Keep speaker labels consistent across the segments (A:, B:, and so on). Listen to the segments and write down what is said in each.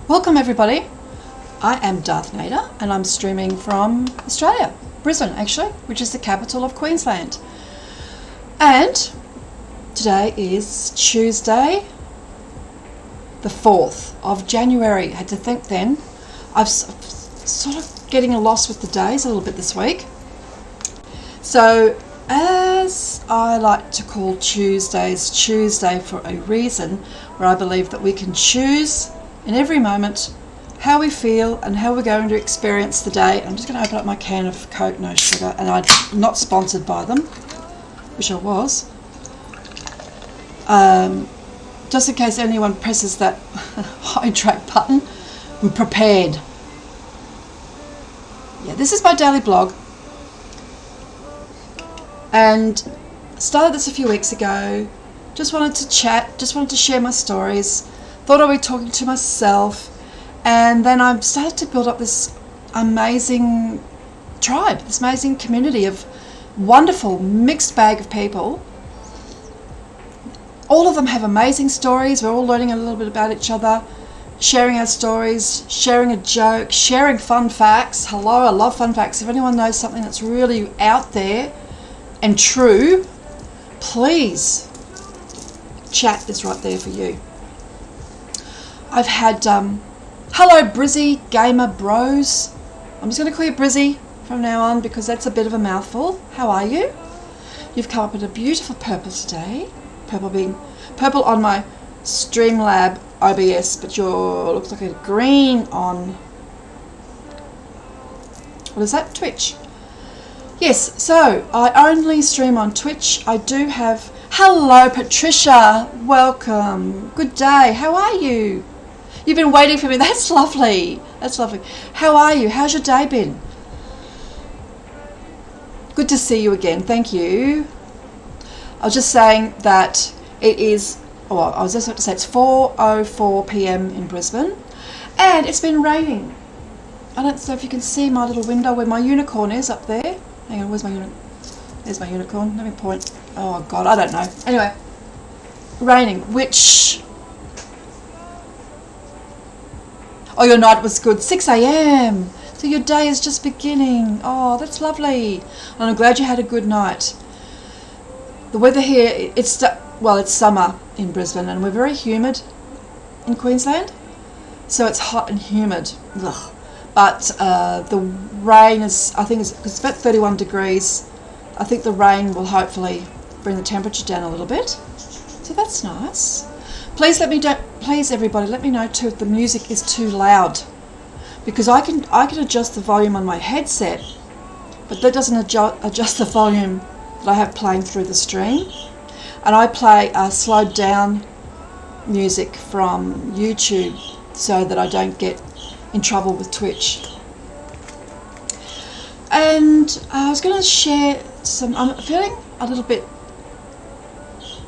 A: Welcome everybody. I am Darth Naida and I'm streaming from Australia, Brisbane actually, which is the capital of Queensland. And today is Tuesday, the 4th of January. I had to think then. I've sort of getting lost with the days a little bit this week. So as I like to call Tuesdays Tuesday for a reason, where I believe that we can choose in every moment how we feel and how we're going to experience the day. I'm just going to open up my can of Coke, no sugar, and I'm not sponsored by them, which I was. Just in case anyone presses that hydrate button, we're prepared. Yeah, this is my daily blog, and started this a few weeks ago. Just wanted to chat, just wanted to share my stories. Thought I'd be talking to myself, and then I started to build up this amazing tribe, this amazing community of wonderful mixed bag of people. All of them have amazing stories. We're all learning a little bit about each other, sharing our stories, sharing a joke, sharing fun facts. Hello, I love fun facts. If anyone knows something that's really out there and true, please, chat is right there for you. I've had, hello Brizzy Gamer Bros. I'm just going to call you Brizzy from now on because that's a bit of a mouthful. How are you? You've come up with a beautiful purple today. Purple on my Streamlab OBS, but your looks like a green on, what is that? Twitch. Yes, so I only stream on Twitch. I do have, hello Patricia, welcome. Good day, how are you? You've been waiting for me. That's lovely. That's lovely. How are you? How's your day been? Good to see you again. Thank you. I was just saying that it is, well, I was just about to say it's 4:04 p.m. in Brisbane, and it's been raining. I don't know if you can see my little window where my unicorn is up there. Hang on, where's my unicorn? There's my unicorn. Let me point. Oh God, I don't know. Anyway, raining, which... Oh, your night was good. 6 a.m. So your day is just beginning. Oh, that's lovely. And I'm glad you had a good night. The weather here, it's summer in Brisbane, and we're very humid in Queensland. So it's hot and humid. Ugh. But the rain is, I think, it's about 31 degrees. I think the rain will hopefully bring the temperature down a little bit. So that's nice. Please everybody, let me know too if the music is too loud, because I can adjust the volume on my headset, but that doesn't adjust the volume that I have playing through the stream. And I play slowed down music from YouTube so that I don't get in trouble with Twitch. And I was going to share I'm feeling a little bit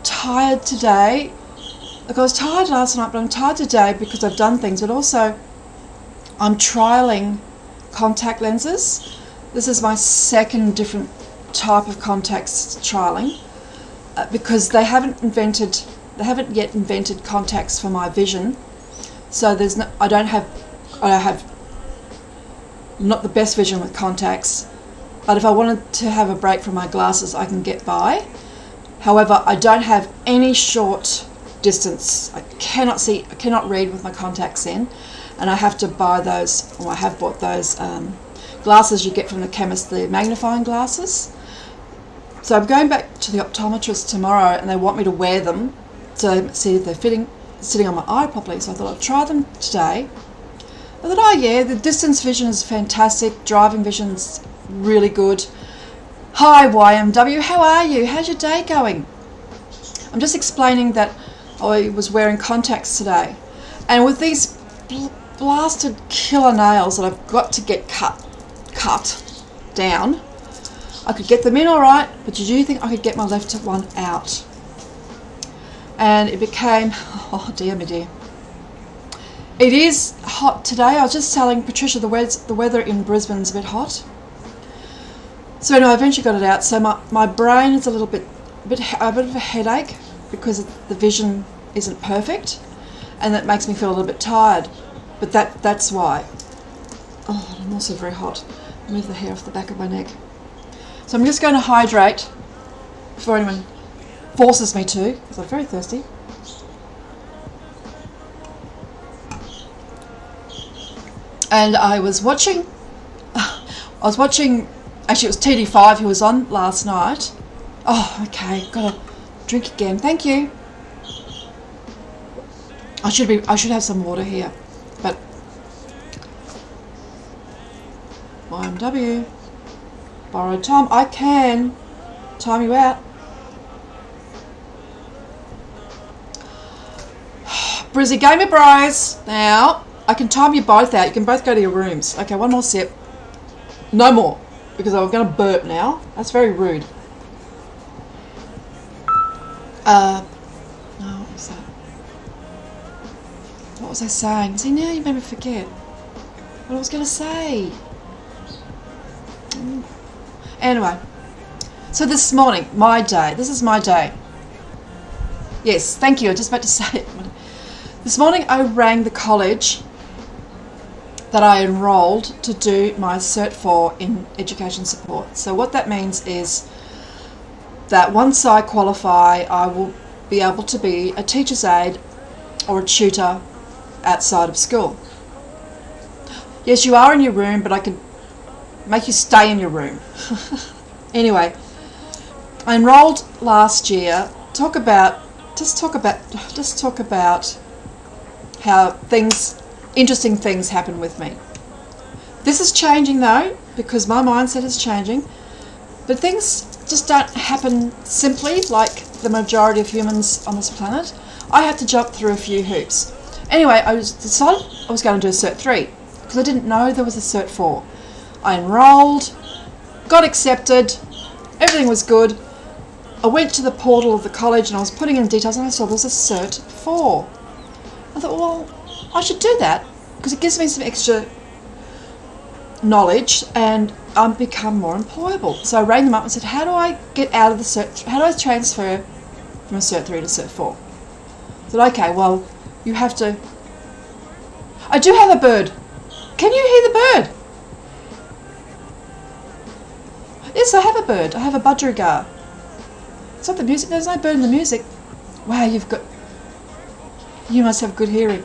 A: tired today. Like, I was tired last night, but I'm tired today because I've done things, but also I'm trialing contact lenses. This is my second different type of contacts trialing, because they haven't yet invented contacts for my vision. So I have not the best vision with contacts, but if I wanted to have a break from my glasses, I can get by. However, I don't have any short distance. I cannot read with my contacts in, and I have to buy those, or I have bought those glasses you get from the chemist, the magnifying glasses. So I'm going back to the optometrist tomorrow, and they want me to wear them to see if they're sitting on my eye properly. So I thought I'd try them today. I thought, oh yeah, the distance vision is fantastic, driving vision's really good. Hi YMW, how are you? How's your day going? I'm just explaining that I was wearing contacts today, and with these blasted killer nails that I've got to get cut down, I could get them in all right, but did you think I could get my left one out? And it became, oh dear me dear. It is hot today. I was just telling Patricia the weather in Brisbane's a bit hot. So anyway, I eventually got it out. So my brain is a bit of a headache because the vision isn't perfect, and that makes me feel a little bit tired. But that's why. Oh, I'm also very hot. Move the hair off the back of my neck. So I'm just going to hydrate before anyone forces me to, because I'm very thirsty. And I was watching, actually it was TD5 who was on last night. Oh, okay, gotta drink again. Thank you. I should have some water here, but YMW, borrowed time. I can time you out. Brizzy, game of bros. Now, I can time you both out. You can both go to your rooms. Okay, one more sip. No more, because I'm going to burp now. That's very rude. No, what was that? What was I saying? See, now you made me forget what I was going to say. Anyway, so this morning, my day. This is my day. Yes, thank you. I was just about to say it. This morning I rang the college that I enrolled to do my Cert 4 in education support. So what that means is that once I qualify, I will be able to be a teacher's aide or a tutor outside of school. Yes, you are in your room, but I can make you stay in your room. Anyway, I enrolled last year. Talk about how interesting things happen with me. This is changing though, because my mindset is changing, but things just don't happen simply like the majority of humans on this planet. I had to jump through a few hoops. Anyway, I decided I was going to do a Cert 3 because I didn't know there was a Cert 4. I enrolled, got accepted, everything was good. I went to the portal of the college and I was putting in details and I saw there was a Cert 4. I thought, well, I should do that because it gives me some extra knowledge and I've become more employable. So I rang them up and said, how do I get out of the Cert, how do I transfer from a Cert 3 to Cert 4? I said, okay, well, you have to, I do have a bird. Can you hear the bird? Yes, I have a bird. I have a budgerigar. It's not the music. There's no bird in the music. Wow, you must have good hearing.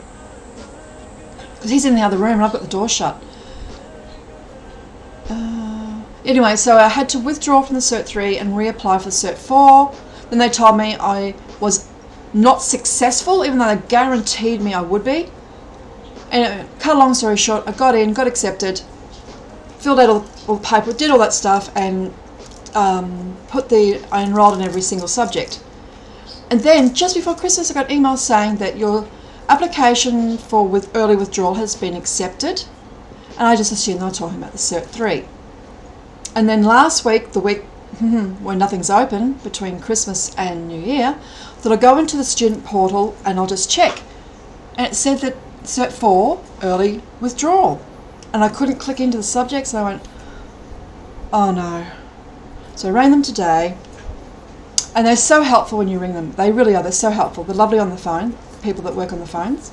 A: Because he's in the other room and I've got the door shut. Anyway, so I had to withdraw from the Cert 3 and reapply for the Cert 4. Then they told me I was not successful, even though they guaranteed me I would be. And cut a long story short, I got in, got accepted, filled out all the paper, did all that stuff, and I enrolled in every single subject. And then just before Christmas, I got emails saying that your application for early withdrawal has been accepted, and I just assumed they were talking about the Cert 3. And then last week, the week when nothing's open between Christmas and New Year, that I'll go into the student portal and I'll just check, and it said that Cert 4 early withdrawal, and I couldn't click into the subject, so I went, oh no. So I rang them today, and they're so helpful when you ring them. They really are. They're so helpful. They're lovely on the phone, the people that work on the phones.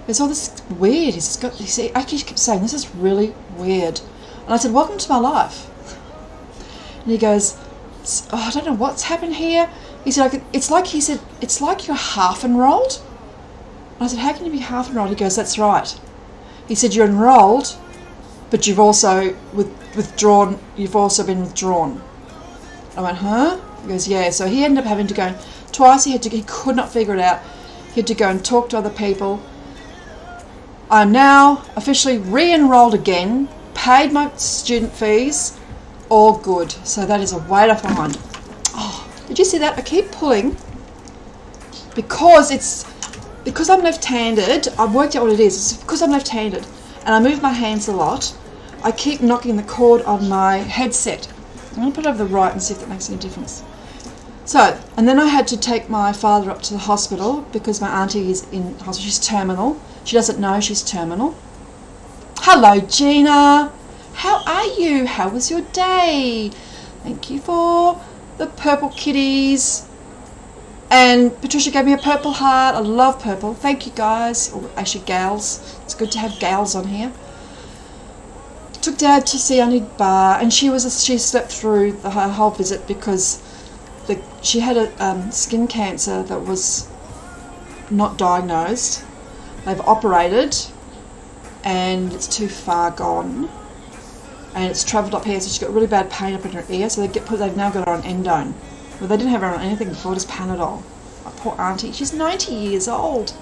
A: It's all this weird. He actually kept saying, this is really weird. And I said, welcome to my life. And he goes, oh, I don't know what's happened here. He said, it's like you're half enrolled. And I said, how can you be half enrolled? He goes, that's right. He said, you're enrolled, but you've also withdrawn. You've also been withdrawn. I went, huh? He goes, yeah. So he ended up having to go twice. He could not figure it out. He had to go and talk to other people. I'm now officially re-enrolled again, paid my student fees, all good. So that is a weight off my mind. Oh, did you see that? I keep pulling because I'm left-handed. I've worked out what it is. It's because I'm left-handed and I move my hands a lot. I keep knocking the cord on my headset. I'm going to put it over the right and see if that makes any difference. So, and then I had to take my father up to the hospital because my auntie is in hospital. She's terminal. She doesn't know she's terminal. Hello, Gina. How are you? How was your day? Thank you for the purple kitties. And Patricia gave me a purple heart. I love purple. Thank you, guys. Or actually, gals. It's good to have gals on here. Took Dad to see Auntie Bar, and she slept through her whole visit because she had a skin cancer that was not diagnosed. They've operated, and it's too far gone, and it's travelled up here, so she's got really bad pain up in her ear. So they've now got her on endone. Well, they didn't have her on anything before, just Panadol. My poor auntie, she's 90 years old.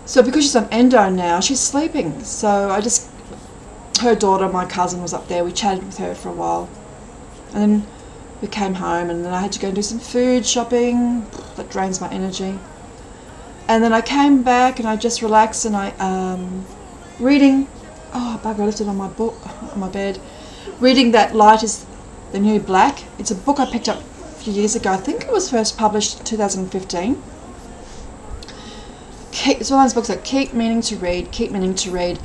A: So because she's on endone now, she's sleeping. So her daughter, my cousin, was up there. We chatted with her for a while, and then we came home, and then I had to go and do some food shopping. That drains my energy. And then I came back and I just relaxed, and I reading. Oh, bugger! I left it on my bed. Reading that Light is the New Black. It's a book I picked up a few years ago. I think it was first published in 2015. It's one of those books that keep meaning to read,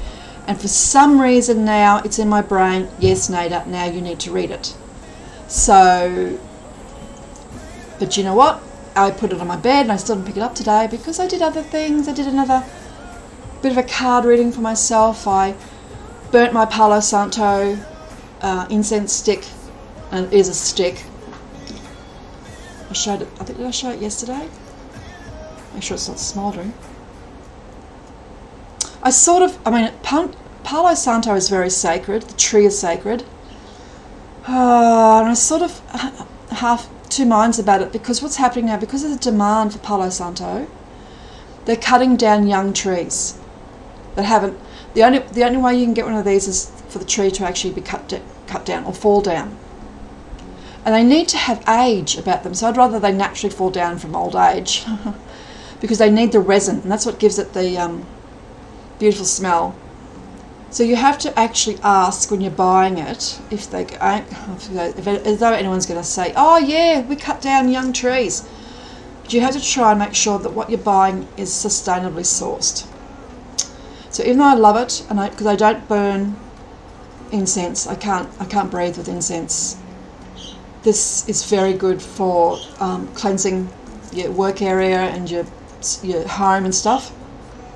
A: and for some reason now it's in my brain. Yes, Naida, now you need to read it. So, but you know what? I put it on my bed and I still didn't pick it up today because I did other things. I did another bit of a card reading for myself. I burnt my Palo Santo incense stick, and it is a stick. I showed it, did I show it yesterday? Make sure it's not smouldering. Palo Santo is very sacred. The tree is sacred. And I sort of half two minds about it, because what's happening now, because of the demand for Palo Santo, they're cutting down young trees that haven't. The only way you can get one of these is for the tree to actually be cut down or fall down. And they need to have age about them. So I'd rather they naturally fall down from old age because they need the resin, and that's what gives it the beautiful smell. So you have to actually ask when you're buying it as though anyone's going to say, oh yeah, we cut down young trees. But you have to try and make sure that what you're buying is sustainably sourced. So even though I love it, and because I don't burn incense, I can't breathe with incense. This is very good for cleansing your work area and your home and stuff.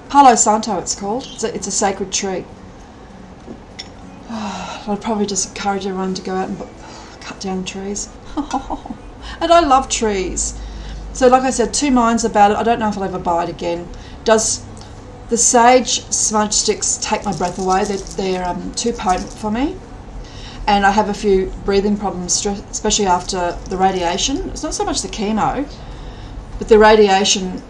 A: Palo Santo, it's called. It's a sacred tree. I'd probably just encourage everyone to go out and cut down trees. And I love trees. So like I said, two minds about it. I don't know if I'll ever buy it again. Does the sage smudge sticks take my breath away? They're too potent for me. And I have a few breathing problems, especially after the radiation. It's not so much the chemo, but the radiation,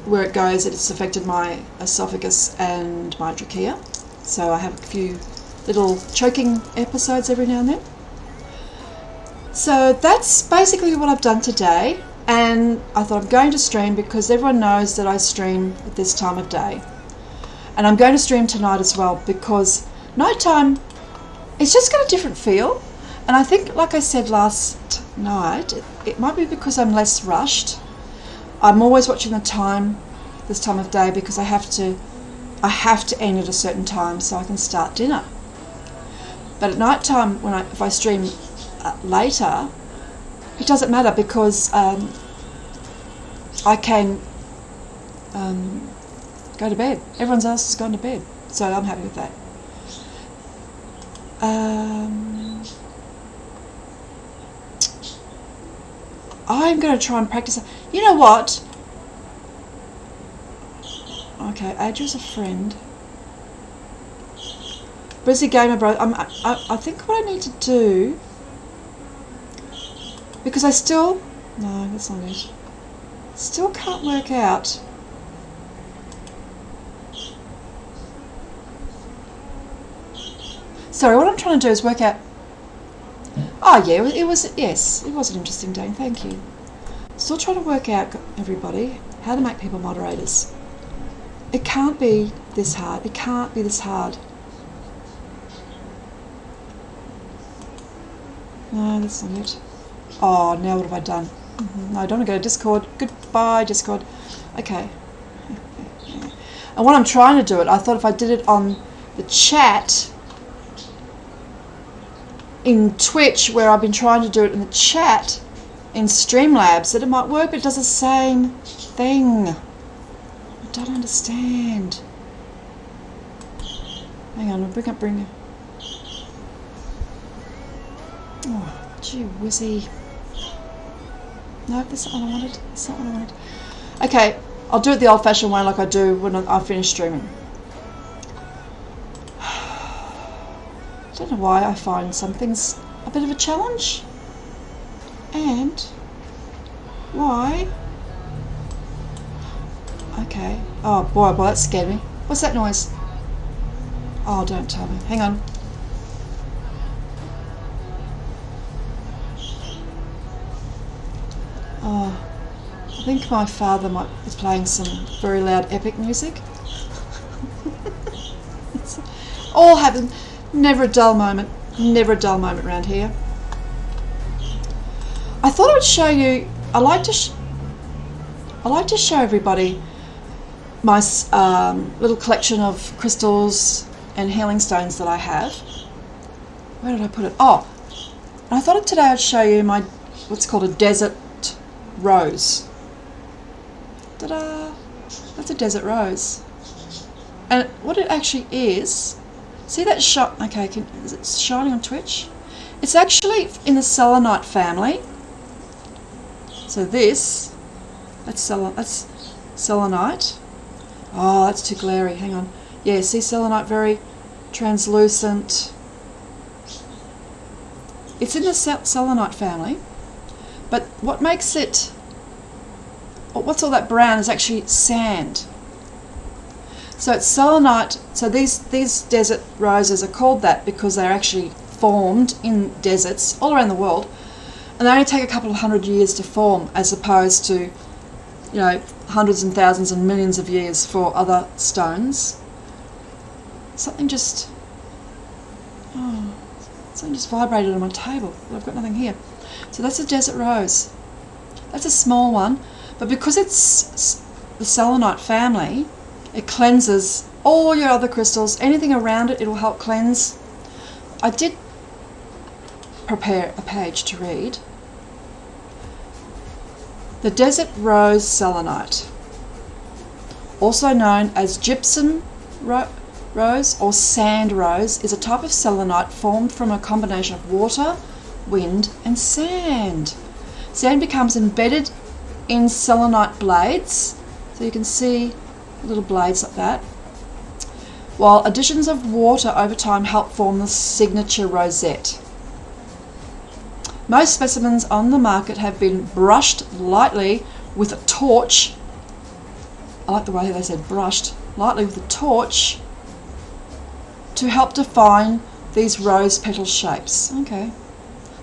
A: where it goes, it's affected my esophagus and my trachea. So I have a few little choking episodes every now and then. So that's basically what I've done today, and I thought I'm going to stream because everyone knows that I stream at this time of day, and I'm going to stream tonight as well because nighttime, it's just got a different feel. And I think, like I said last night, it might be because I'm less rushed. I'm always watching the time this time of day because I have to end at a certain time so I can start dinner. But at night time, if I stream later, it doesn't matter because I can go to bed. Everyone else has gone to bed, so I'm happy with that. I'm going to try and practice. You know what? Okay, Adria's a friend. Busy gamer bro. I think what I need to do, because no, that's not it. Still can't work out. Sorry, what I'm trying to do is work out. Oh yeah, it was an interesting day. Thank you. Still trying to work out, everybody, how to make people moderators. It can't be this hard. It can't be this hard. No, that's not it. Oh, now what have I done? No, I don't want to go to Discord. Goodbye, Discord. Okay. And what I'm trying to do I thought if I did it on the chat in Twitch, where I've been trying to do it in the chat, in Streamlabs that it might work, but it does the same thing. I don't understand. Hang on, I'll bring it. Oh, gee whizzy. Nope, that's not what I wanted. That's not what I wanted. Okay, I'll do it the old-fashioned way like I do when I finish streaming. I don't know why I find some things a bit of a challenge. And why? Okay. Oh boy, that scared me. What's that noise? Oh, don't tell me. Hang on. Oh, I think my father was playing some very loud epic music. It's all happens. Never a dull moment. Never a dull moment around here. I thought I would show you. I like to show everybody my little collection of crystals and healing stones that I have. Where did I put it? Oh, and I thought today I'd show you my what's called a desert rose. Ta-da! That's a desert rose. And what it actually is, see that shot? Okay, is it shining on Twitch? It's actually in the selenite family. So that's selenite. Oh, that's too glary. Hang on. Yeah, see selenite, very translucent. It's in the selenite family, but what makes it, what's all that brown is actually sand. So it's selenite. So these desert roses are called that because they're actually formed in deserts all around the world, and they only take a couple of 100 years to form, as opposed to, you know, hundreds and thousands and millions of years for other stones. Something just vibrated on my table, but I've got nothing here. So that's a desert rose. That's a small one, but because it's the selenite family, it cleanses all your other crystals. Anything around it, it'll help cleanse. I did prepare a page to read. The desert rose selenite, also known as gypsum rose or sand rose, is a type of selenite formed from a combination of water, wind and sand. Sand becomes embedded in selenite blades, so you can see little blades like that, while additions of water over time help form the signature rosette. Most specimens on the market have been brushed lightly with a torch. I like the way they said brushed lightly with a torch to help define these rose petal shapes. Okay.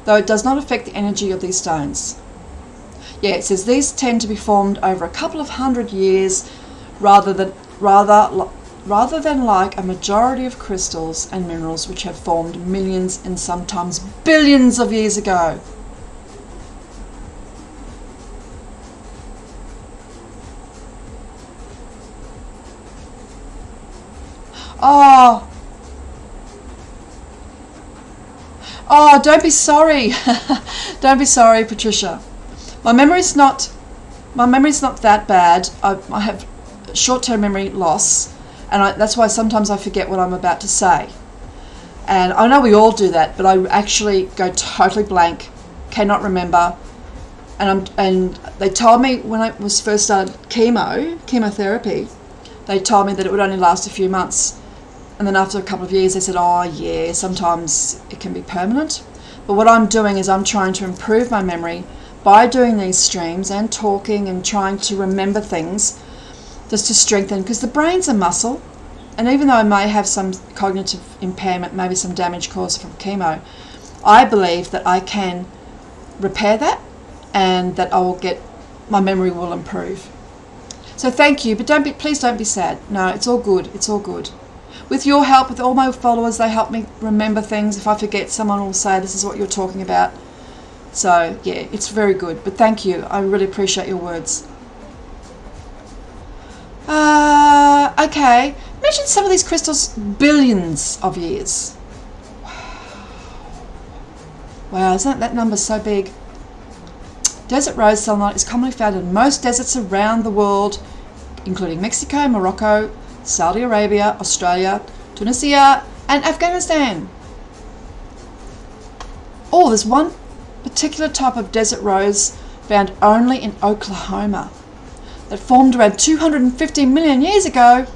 A: Though it does not affect the energy of these stones. Yeah, it says these tend to be formed over a couple of 100 years rather than like a majority of crystals and minerals which have formed millions and sometimes billions of years ago. Oh, don't be sorry. Don't be sorry, Patricia. My memory's not that bad. I have short-term memory loss, and that's why sometimes I forget what I'm about to say. And I know we all do that, but I actually go totally blank, cannot remember. And they told me when I was first started chemotherapy, they told me that it would only last a few months. And then after a couple of years, they said, oh yeah, sometimes it can be permanent. But what I'm doing is I'm trying to improve my memory by doing these streams and talking and trying to remember things just to strengthen, because the brain's a muscle. And even though I may have some cognitive impairment, maybe some damage caused from chemo, I believe that I can repair that and that my memory will improve. So thank you, but please don't be sad. No, it's all good. It's all good. With your help, with all my followers, they help me remember things. If I forget, someone will say, this is what you're talking about. So, yeah, it's very good. But thank you. I really appreciate your words. Okay. Imagine some of these crystals, billions of years. Wow, isn't that number so big? Desert rose selenite is commonly found in most deserts around the world, including Mexico, Morocco, Saudi Arabia, Australia, Tunisia, and Afghanistan. Oh, there's one particular type of desert rose found only in Oklahoma that formed around 250 million years ago.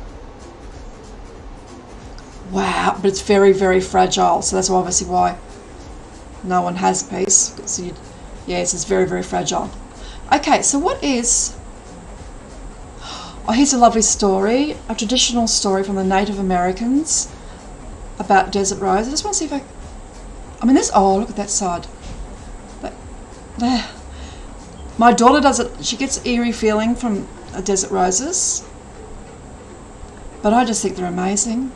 A: Wow, but it's very, very fragile. So that's obviously why no one has a piece. So yes, it's very, very fragile. Okay, so what is... Oh, here's a lovely story, a traditional story from the Native Americans about desert rose. I just want to see if I mean, this... Oh, look at that side. There. My daughter does it. She gets eerie feeling from desert roses. But I just think they're amazing.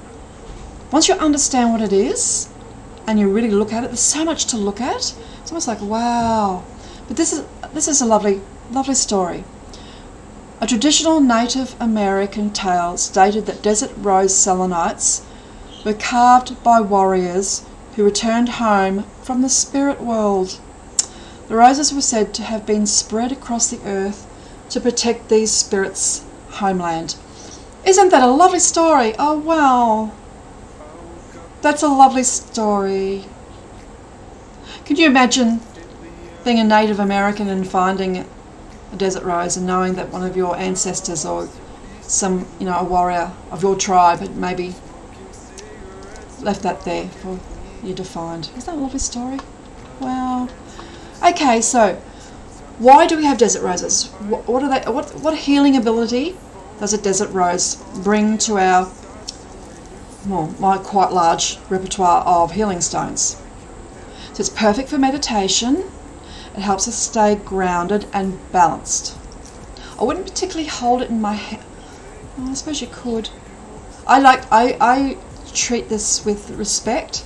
A: Once you understand what it is, and you really look at it, there's so much to look at. It's almost like, wow. But this is a lovely, lovely story. A traditional Native American tale stated that desert rose selenites were carved by warriors who returned home from the spirit world. The roses were said to have been spread across the earth to protect these spirits' homeland. Isn't that a lovely story? Oh, wow. That's a lovely story. Can you imagine being a Native American and finding a desert rose and knowing that one of your ancestors or some, a warrior of your tribe had maybe left that there for you to find? Isn't that a lovely story? Wow. Okay, so why do we have desert roses? What are they? What healing ability does a desert rose bring to our, my quite large repertoire of healing stones? So it's perfect for meditation. It helps us stay grounded and balanced. I wouldn't particularly hold it in my hand. I suppose you could. I treat this with respect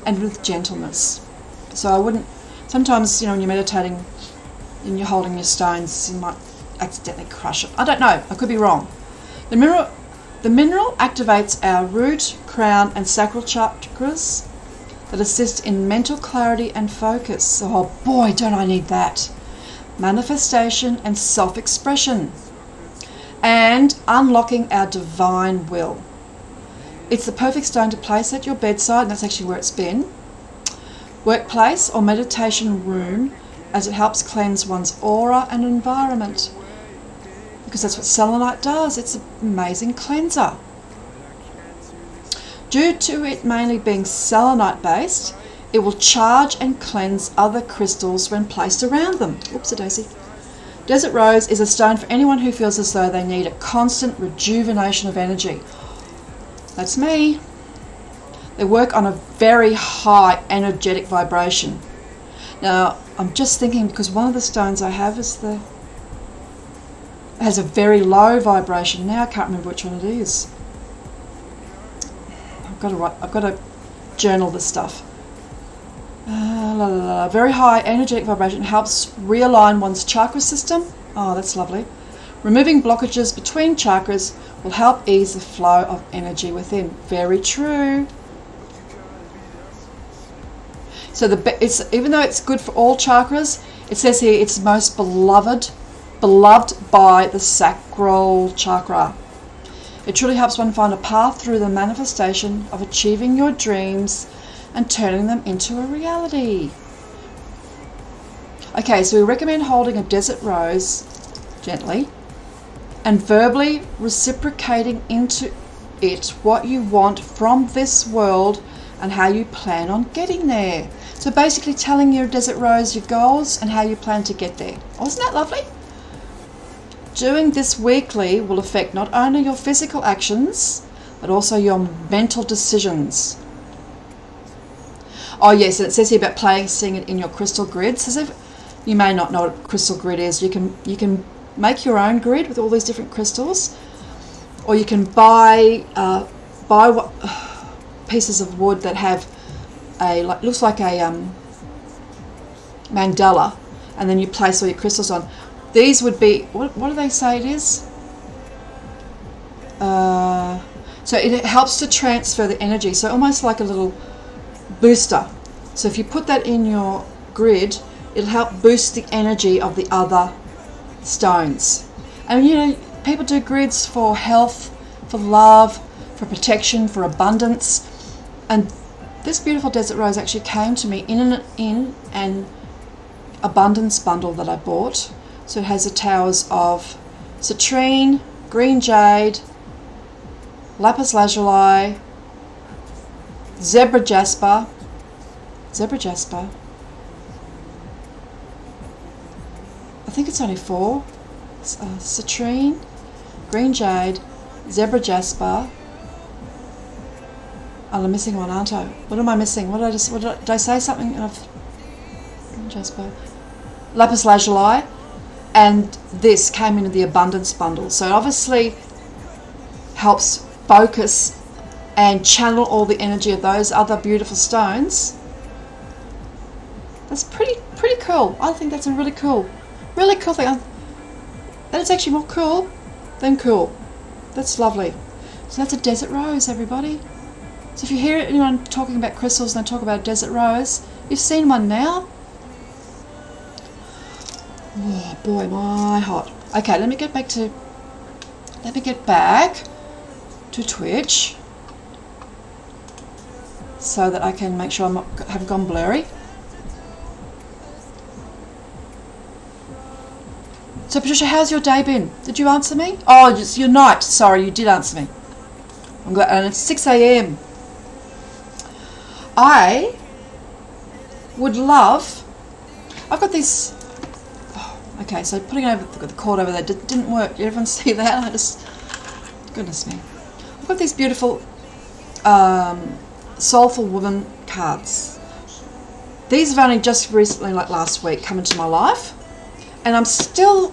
A: and with gentleness. So I wouldn't. Sometimes, when you're meditating and you're holding your stones, you might accidentally crush it. I don't know. I could be wrong. The mineral activates our root, crown, and sacral chakras that assist in mental clarity and focus. Oh boy, don't I need that. Manifestation and self-expression. And unlocking our divine will. It's the perfect stone to place at your bedside, and that's actually where it's been. Workplace or meditation room, as it helps cleanse one's aura and environment. Because that's what selenite does. It's an amazing cleanser. Due to it mainly being selenite based, it will charge and cleanse other crystals when placed around them. Oops-a-daisy. Desert rose is a stone for anyone who feels as though they need a constant rejuvenation of energy. That's me. They work on a very high energetic vibration. Now, I'm just thinking, because one of the stones I have has a very low vibration. Now I can't remember which one it is. I've got to journal this stuff. Very high energetic vibration helps realign one's chakra system. Oh, that's lovely. Removing blockages between chakras will help ease the flow of energy within. Very true. So even though it's good for all chakras, it says here it's most beloved by the sacral chakra. It truly helps one find a path through the manifestation of achieving your dreams and turning them into a reality. Okay, so we recommend holding a desert rose gently and verbally reciprocating into it what you want from this world and how you plan on getting there. So basically telling your desert rose your goals and how you plan to get there. Oh, isn't that lovely? Doing this weekly will affect not only your physical actions, but also your mental decisions. Oh yes, and it says here about placing it in your crystal grid. So if you may not know what a crystal grid is, you can make your own grid with all these different crystals, or you can buy pieces of wood that have looks like a mandala, and then you place all your crystals on. These would be, what do they say it is? So it helps to transfer the energy, so almost like a little booster. So if you put that in your grid, it'll help boost the energy of the other stones. And you know, people do grids for health, for love, for protection, for abundance. And this beautiful desert rose actually came to me in an abundance bundle that I bought. So it has the towers of citrine, green jade, lapis lazuli, zebra jasper, I think it's only 4, citrine, green jade, zebra jasper. Oh, I'm missing one, aren't I? What am I missing? Did I say something? Jasper, lapis lazuli, and this came into the abundance bundle. So it obviously helps focus and channel all the energy of those other beautiful stones. That's pretty cool. I think that's a really cool thing. That is actually more cool than cool. That's lovely. So that's a desert rose, everybody. So if you hear anyone talking about crystals and they talk about a desert rose, you've seen one now. Oh boy, my hot. Okay, let me get back to Twitch so that I can make sure I haven't gone blurry. So Patricia, how's your day been? Did you answer me? Oh, it's your night. Sorry, you did answer me. I'm glad, and it's 6 a.m. I would love. I've got these. Oh, okay, so putting over the cord over there didn't work. Did everyone see that? Goodness me. I've got these beautiful Soulful Woman cards. These have only just recently, like last week, come into my life, and I'm still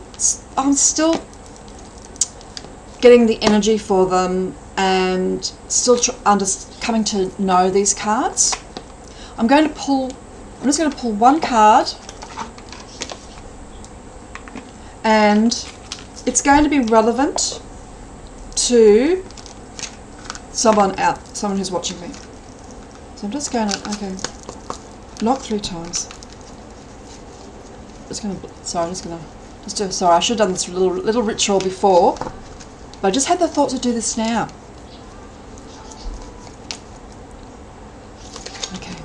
A: getting the energy for them and still coming to know these cards. I'm just going to pull one card, and it's going to be relevant to someone who's watching me. So I'm just going to, knock 3 times. Sorry, I should have done this little ritual before, but I just had the thought to do this now. Okay.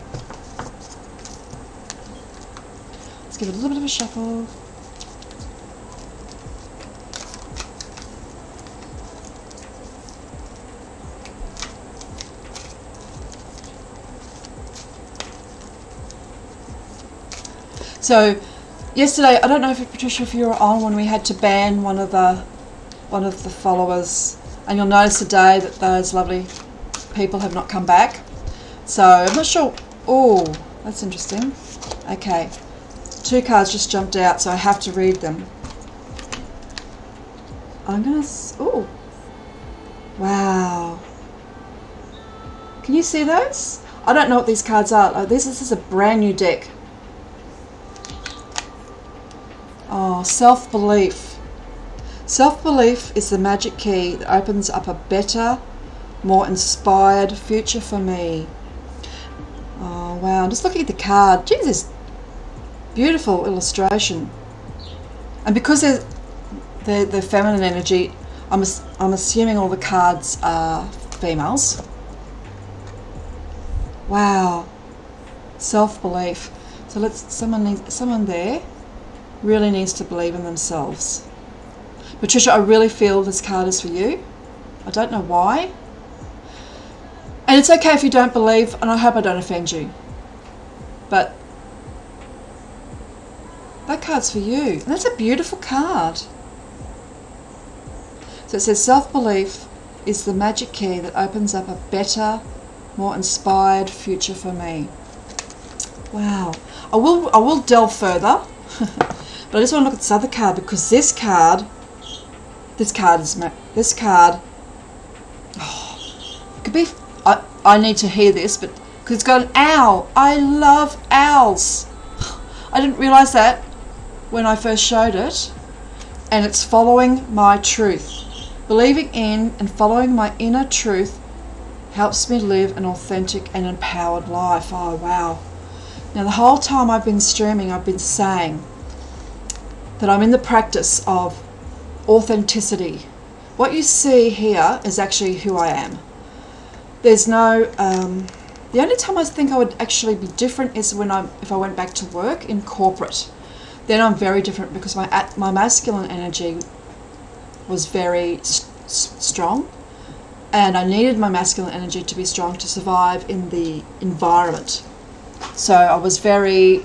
A: Let's give it a little bit of a shuffle. So yesterday, I don't know if Patricia, if you were on when we had to ban one of the followers, and you'll notice today that those lovely people have not come back. So I'm not sure. Oh, that's interesting. Okay, 2 cards just jumped out, so I have to read them. I'm gonna. Oh, wow! Can you see those? I don't know what these cards are. Oh, this is a brand new deck. Oh, self-belief. Self-belief is the magic key that opens up a better, more inspired future for me. Oh, wow. I'm just looking at the card. Jesus. Beautiful illustration. And because they're feminine energy, I'm assuming all the cards are females. Wow. Self-belief. So someone there really needs to believe in themselves. Patricia, I really feel this card is for you. I don't know why. And it's okay if you don't believe, and I hope I don't offend you. But that card's for you. And that's a beautiful card. So it says, self-belief is the magic key that opens up a better, more inspired future for me. Wow. I will delve further. But I just want to look at this other card, because this card, oh, it could be, I need to hear this, but because it's got an owl. I love owls. I didn't realise that when I first showed it. And it's following my truth. Believing in and following my inner truth helps me live an authentic and empowered life. Oh, wow. Now, the whole time I've been streaming, I've been saying that I'm in the practice of authenticity. What you see here is actually who I am. There's no... the only time I think I would actually be different is if I went back to work in corporate. Then I'm very different because my masculine energy was very strong, and I needed my masculine energy to be strong to survive in the environment. So I was very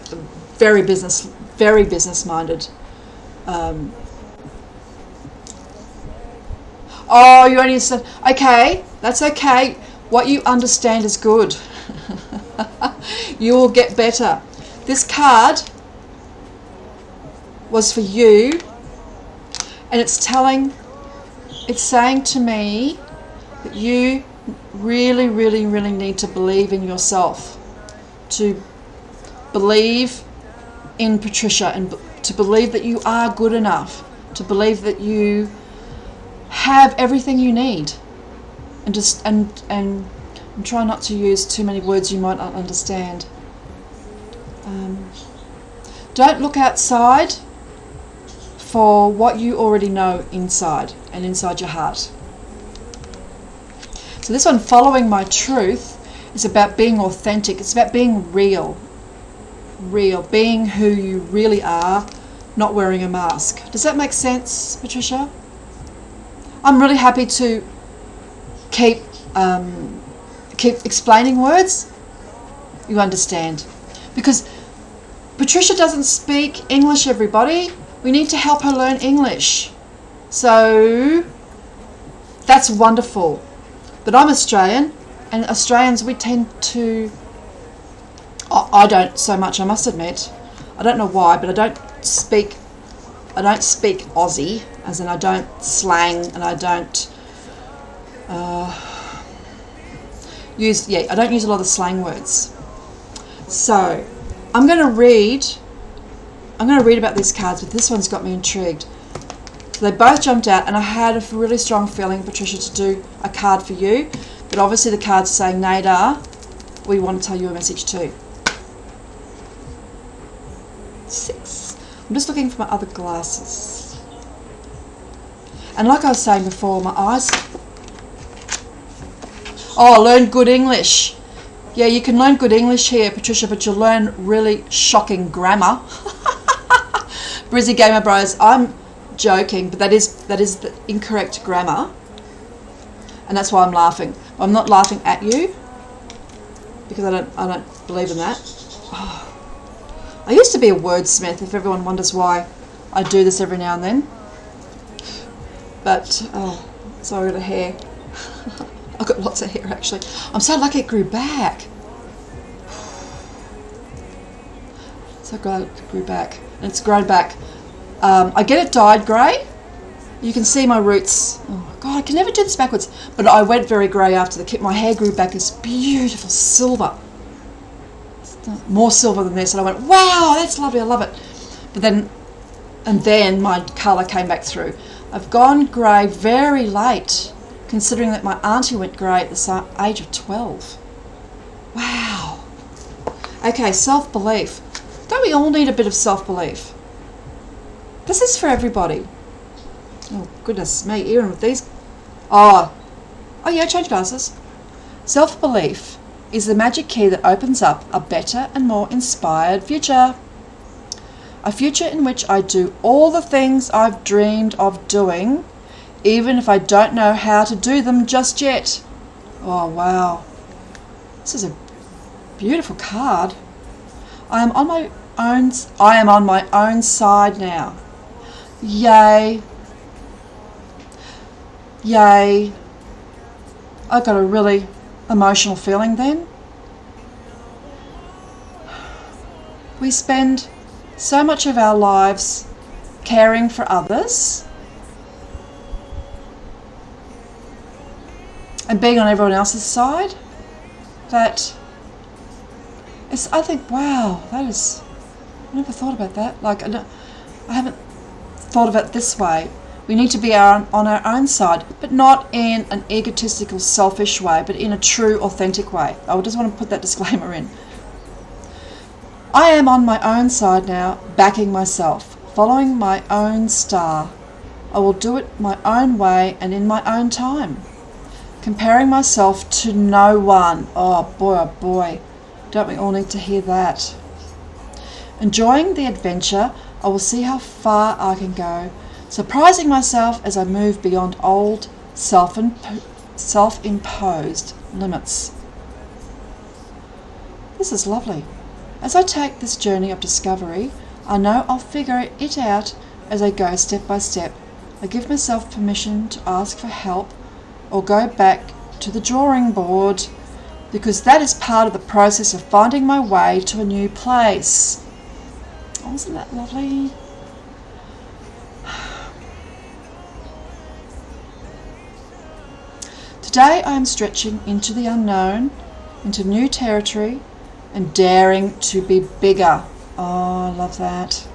A: business minded. Oh, you only said, okay, that's okay. What you understand is good. You will get better. This card was for you, and it's saying to me that you really need to believe in yourself, to believe in Patricia, and to believe that you are good enough, to believe that you have everything you need, and try not to use too many words you might not understand. Don't look outside for what you already know inside and inside your heart. So this one, following my truth, is about being authentic. It's about being real, being who you really are, not wearing a mask. Does that make sense, Patricia? I'm really happy to keep explaining words you understand, because Patricia doesn't speak English, everybody. We need to help her learn English. So that's wonderful. But I'm Australian, and Australians, we tend to... I don't so much, I must admit. I don't know why, but I don't speak Aussie, as in I don't slang, and I don't I don't use a lot of slang words. So I'm going to read about these cards, but this one's got me intrigued. So they both jumped out, and I had a really strong feeling, Patricia, to do a card for you. But obviously the card's saying, Naida, we want to tell you a message too. 6. I'm just looking for my other glasses. And like I was saying before, my eyes... Oh, learn good English. Yeah, you can learn good English here, Patricia, but you'll learn really shocking grammar. Brizzy Gamer Bros, I'm joking, but that is the incorrect grammar, and that's why I'm laughing. I'm not laughing at you, because I don't believe in that. Oh. I used to be a wordsmith, if everyone wonders why I do this every now and then. But sorry, the hair. I've got lots of hair actually. I'm so lucky it grew back. So glad it grew back, and it's grown back. I get it dyed grey. You can see my roots. Oh God, I can never do this backwards. But I went very grey after the kit. My hair grew back this beautiful silver. More silver than this, and I went, wow, that's lovely, I love it. But then my colour came back through. I've gone grey very late, considering that my auntie went grey at the age of 12. Wow. Okay, self-belief. Don't we all need a bit of self-belief? This is for everybody. Oh, goodness me, even with these... Oh yeah, change glasses. Self-belief is the magic key that opens up a better and more inspired future. A future in which I do all the things I've dreamed of doing, even if I don't know how to do them just yet. Oh, wow. This is a beautiful card. I am on my own side now. Yay. Yay. I got a really emotional feeling then. We spend so much of our lives caring for others and being on everyone else's side that it's, I think, wow, that is, I never thought about that. Like, I haven't thought of it this way. We need to be on our own side, but not in an egotistical, selfish way, but in a true, authentic way. I just want to put that disclaimer in. I am on my own side now, backing myself, following my own star. I will do it my own way and in my own time. Comparing myself to no one. Oh boy. Don't we all need to hear that? Enjoying the adventure, I will see how far I can go, surprising myself as I move beyond old self-imposed limits. This is lovely. As I take this journey of discovery, I know I'll figure it out as I go step by step. I give myself permission to ask for help or go back to the drawing board, because that is part of the process of finding my way to a new place. Oh, isn't that lovely? Today I am stretching into the unknown, into new territory, and daring to be bigger. Oh, I love that.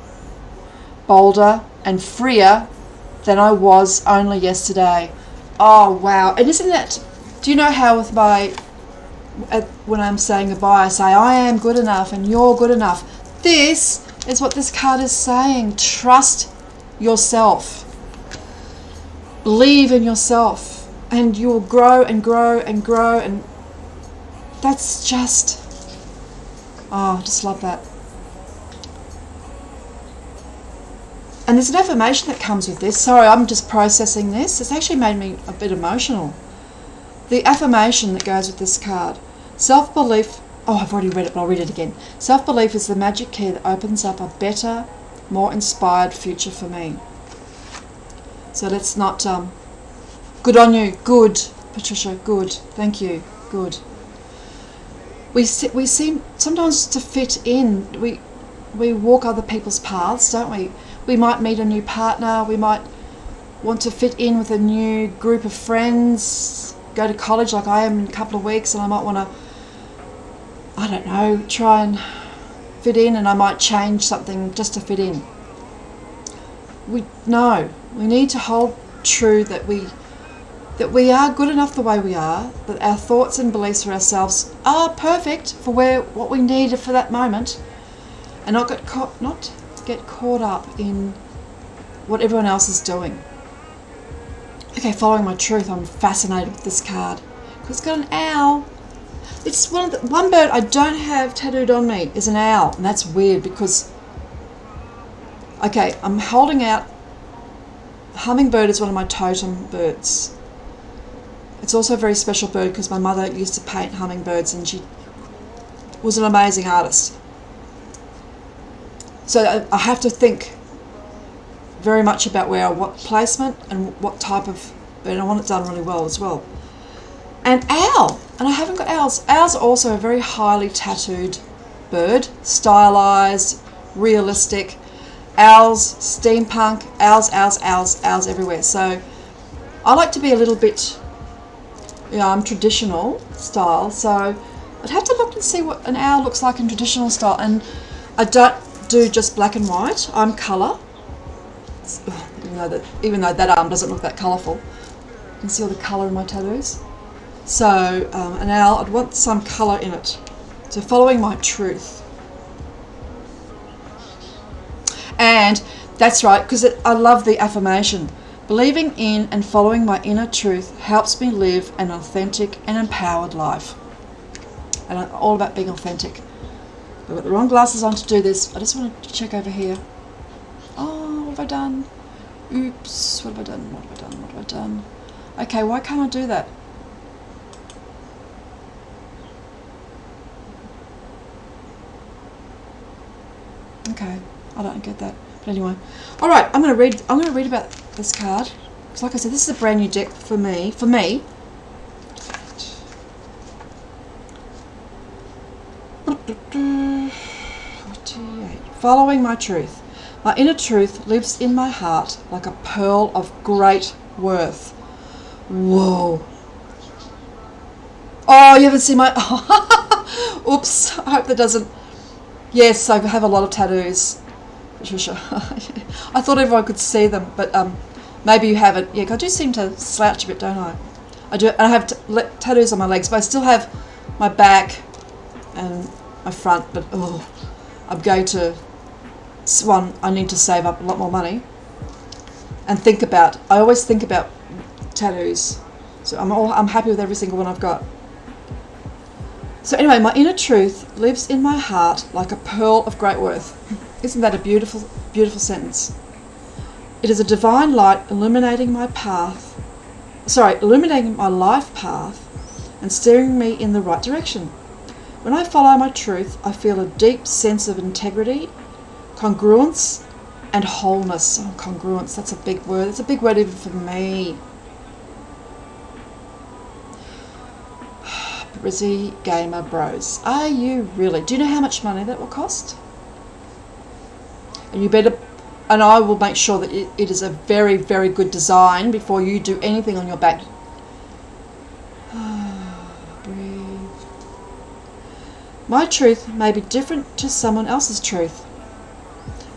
A: Bolder and freer than I was only yesterday. Oh, wow. And isn't that, do you know how with when I'm saying goodbye, I say, I am good enough and you're good enough. This is what this card is saying. Trust yourself. Believe in yourself. And you will grow and grow and grow. And that's just, oh, I just love that. And there's an affirmation that comes with this. Sorry, I'm just processing this. It's actually made me a bit emotional. The affirmation that goes with this card. Self-belief. Oh, I've already read it, but I'll read it again. Self-belief is the magic key that opens up a better, more inspired future for me. So let's not... good on you. Good, Patricia. Good. Thank you. Good. We seem sometimes to fit in. We walk other people's paths, don't we? We might meet a new partner. We might want to fit in with a new group of friends. Go to college like I am in a couple of weeks, and I might want to, I don't know, try and fit in, and I might change something just to fit in. We need to hold true that we are good enough the way we are, that our thoughts and beliefs for ourselves are perfect for what we need for that moment, and not get caught up in what everyone else is doing. Okay, following my truth, I'm fascinated with this card because it's got an owl. It's one bird I don't have tattooed on me is an owl, and that's weird because, okay, I'm holding out. Hummingbird is one of my totem birds. It's also a very special bird because my mother used to paint hummingbirds and she was an amazing artist. So I have to think very much about what placement and what type of bird. I want it done really well as well. And owl, and I haven't got owls. Owls are also a very highly tattooed bird, stylized, realistic. Owls, steampunk, owls everywhere. So I like to be a little bit, I'm traditional style. So I'd have to look and see what an owl looks like in traditional style. And I don't do just black and white. I'm colour. Even though that arm doesn't look that colourful. You can see all the colour in my tattoos. So an owl, I'd want some colour in it. So following my truth. And that's right, because I love the affirmation. Believing in and following my inner truth helps me live an authentic and empowered life. And I'm all about being authentic. I've got the wrong glasses on to do this. I just want to check over here. Oh, what have I done? Oops, what have I done? Okay, why can't I do that? Okay, I don't get that. But anyway, all right. I'm going to read about this card because, like I said, this is a brand new deck for me. Following my truth. My inner truth lives in my heart like a pearl of great worth. Whoa. Oh, you haven't seen my... Oops, I hope that doesn't... Yes, I have a lot of tattoos, Patricia. I thought everyone could see them, but maybe you haven't. Yeah, I do seem to slouch a bit, don't I? I do. And I have tattoos on my legs, but I still have my back and my front, but I'm going to, one, I need to save up a lot more money, and I always think about tattoos. So I'm happy with every single one I've got. So anyway, my inner truth lives in my heart like a pearl of great worth. Isn't that a beautiful, beautiful sentence? It is a divine light illuminating my life path and steering me in the right direction. When I follow my truth, I feel a deep sense of integrity, congruence, and wholeness. Oh, congruence, that's a big word. It's a big word even for me. Brizzy Gamer Bros. Are you really? Do you know how much money that will cost? And I will make sure that it is a very, very good design before you do anything on your back. Breathe. My truth may be different to someone else's truth,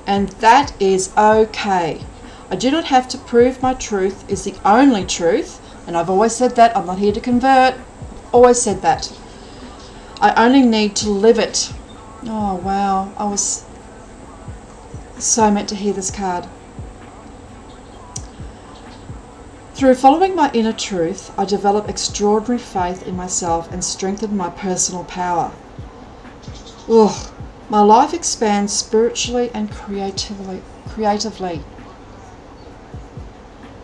A: and that is okay. I do not have to prove my truth is the only truth, and I've always said that. I'm not here to convert. Always said that. I only need to live it. Oh wow, I was so meant to hear this card. Through following my inner truth, I develop extraordinary faith in myself and strengthen my personal power. Ugh, my life expands spiritually and creatively.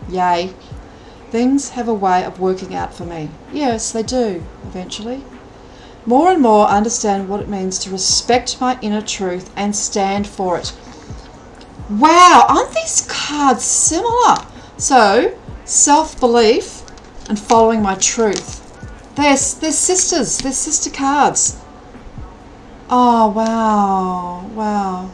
A: Yay. Things have a way of working out for me. Yes, they do, eventually. More and more I understand what it means to respect my inner truth and stand for it. Wow, aren't these cards similar? So, self-belief and following my truth. They're sisters. They're sister cards. Oh, wow. Wow.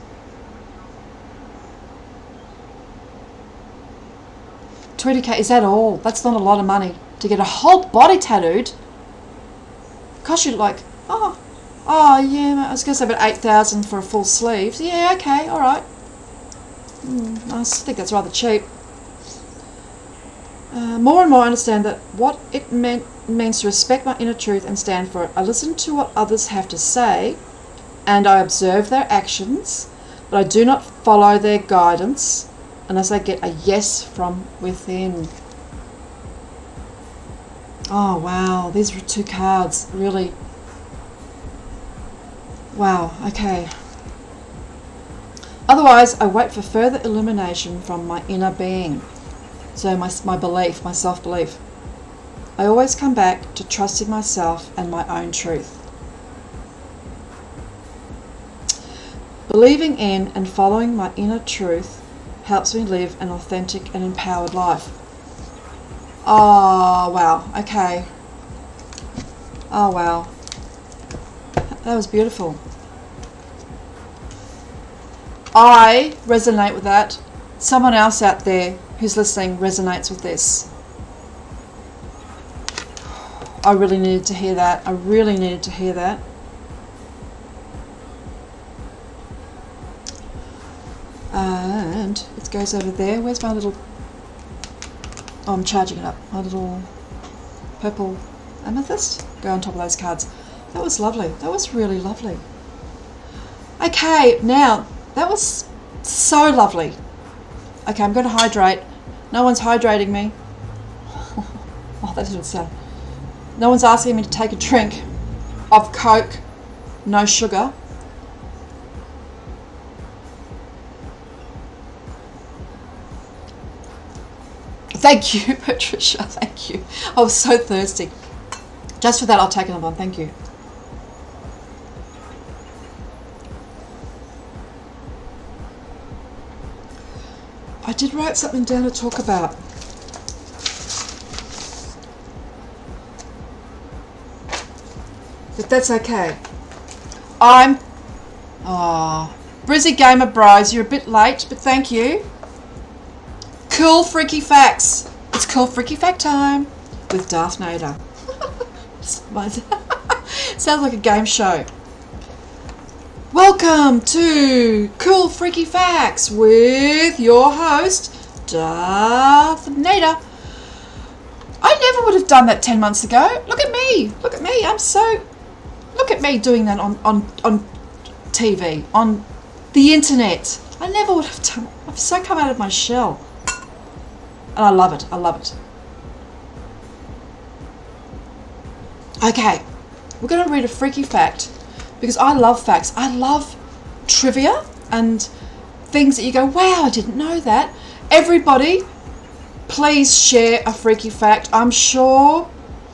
A: 20k, is that all? That's not a lot of money to get a whole body tattooed. Cost you like, oh yeah, I was going to say about 8,000 for a full sleeve. Yeah, okay, alright. I think that's rather cheap. More and more I understand that what it means to respect my inner truth and stand for it. I listen to what others have to say and I observe their actions, but I do not follow their guidance unless I get a yes from within. Oh wow, these were 2 cards, really. Wow, okay. Otherwise, I wait for further illumination from my inner being. So my belief, my self-belief. I always come back to trusting myself and my own truth. Believing in and following my inner truth helps me live an authentic and empowered life. Oh, wow. Okay. Oh, wow. That was beautiful. I resonate with that. Someone else out there who's listening resonates with this. I really needed to hear that. I really needed to hear that. And it goes over there. Where's my little... Oh, I'm charging it up. My little purple amethyst. Go on top of those cards. That was lovely. That was really lovely. Okay, now, that was so lovely. Okay, I'm going to hydrate. No one's hydrating me. Oh, that didn't sound... No one's asking me to take a drink of Coke, no sugar. Thank you, Patricia, thank you. I was so thirsty. Just for that, I'll take another one, thank you. I did write something down to talk about. But that's okay. Brizzy Gamer Bros, you're a bit late, but thank you. Cool Freaky Facts. It's Cool Freaky Fact time with Darth Naida. Sounds like a game show. Welcome to Cool Freaky Facts with your host, Darth Naida. I never would have done that 10 months ago. Look at me. Look at me. Look at me doing that on TV, on the internet. I never would have done. I've so come out of my shell. And I love it. I love it. Okay, we're going to read a freaky fact because I love facts. I love trivia and things that you go, wow, I didn't know that. Everybody, please share a freaky fact. I'm sure,